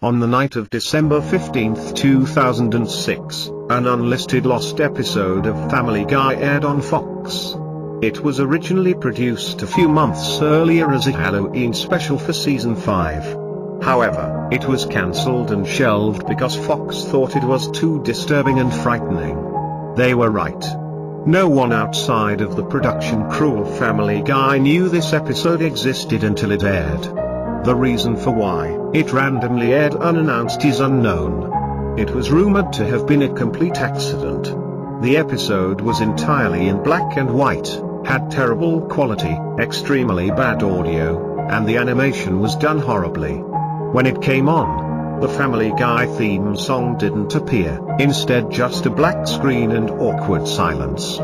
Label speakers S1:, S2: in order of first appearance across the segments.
S1: On the night of December 15, 2006, an unlisted lost episode of Family Guy aired on Fox. It was originally produced a few months earlier as a Halloween special for season 5. However, it was cancelled and shelved because Fox thought it was too disturbing and frightening. They were right. No one outside of the production crew of Family Guy knew this episode existed until it aired. The reason for why it randomly aired unannounced is unknown. It was rumored to have been a complete accident. The episode was entirely in black and white, had terrible quality, extremely bad audio, and the animation was done horribly. When it came on, the Family Guy theme song didn't appear, instead just a black screen and awkward silence.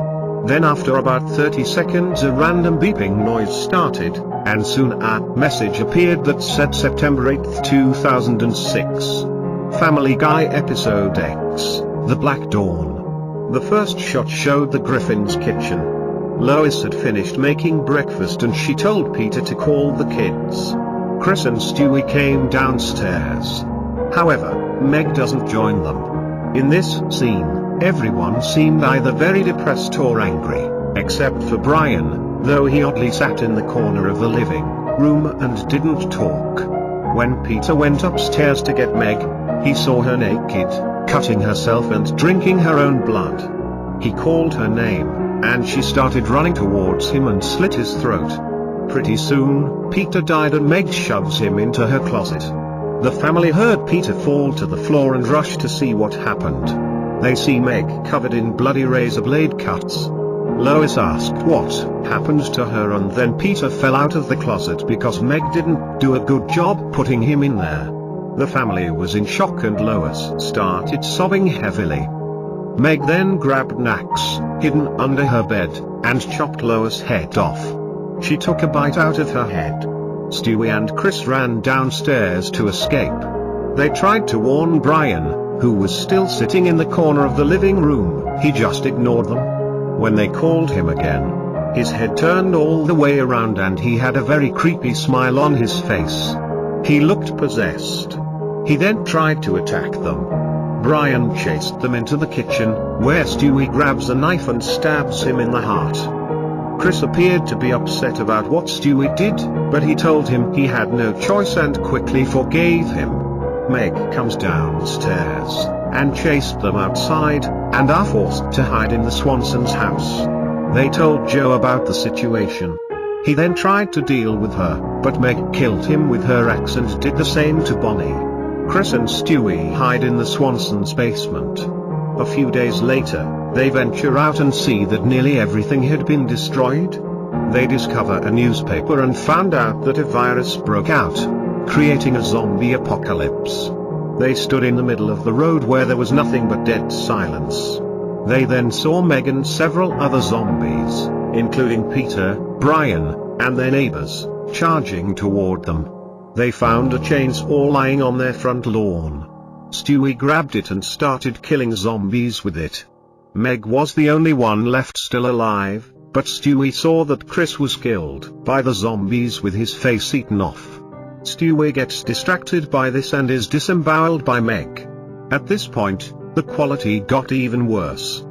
S1: Then after about 30 seconds a random beeping noise started, and soon a message appeared that said September 8, 2006. Family Guy Episode X, The Black Dawn. The first shot showed the Griffin's kitchen. Lois had finished making breakfast and she told Peter to call the kids. Chris and Stewie came downstairs. However, Meg doesn't join them. In this scene, everyone seemed either very depressed or angry, except for Brian, though he oddly sat in the corner of the living room and didn't talk. When Peter went upstairs to get Meg, he saw her naked, cutting herself and drinking her own blood. He called her name, and she started running towards him and slit his throat. Pretty soon, Peter died and Meg shoves him into her closet. The family heard Peter fall to the floor and rushed to see what happened. They see Meg covered in bloody razor blade cuts. Lois asked what happened to her and then Peter fell out of the closet because Meg didn't do a good job putting him in there. The family was in shock and Lois started sobbing heavily. Meg then grabbed an axe, hidden under her bed, and chopped Lois' head off. She took a bite out of her head. Stewie and Chris ran downstairs to escape. They tried to warn Brian, who was still sitting in the corner of the living room. He just ignored them. When they called him again, his head turned all the way around and he had a very creepy smile on his face. He looked possessed. He then tried to attack them. Brian chased them into the kitchen, where Stewie grabs a knife and stabs him in the heart. Chris appeared to be upset about what Stewie did, but he told him he had no choice and quickly forgave him. Meg comes downstairs, and chased them outside, and are forced to hide in the Swansons' house. They told Joe about the situation. He then tried to deal with her, but Meg killed him with her axe and did the same to Bonnie. Chris and Stewie hide in the Swansons' basement. A few days later, they venture out and see that nearly everything had been destroyed. They discover a newspaper and found out that a virus broke out, creating a zombie apocalypse. They stood in the middle of the road where there was nothing but dead silence. They then saw Meg and several other zombies, including Peter, Brian, and their neighbors, charging toward them. They found a chainsaw lying on their front lawn. Stewie grabbed it and started killing zombies with it. Meg was the only one left still alive, but Stewie saw that Chris was killed by the zombies with his face eaten off. Stewie gets distracted by this and is disemboweled by Meg. At this point, the quality got even worse.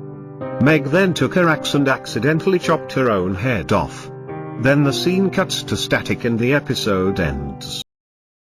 S1: Meg then took her axe and accidentally chopped her own head off. Then the scene cuts to static and the episode ends.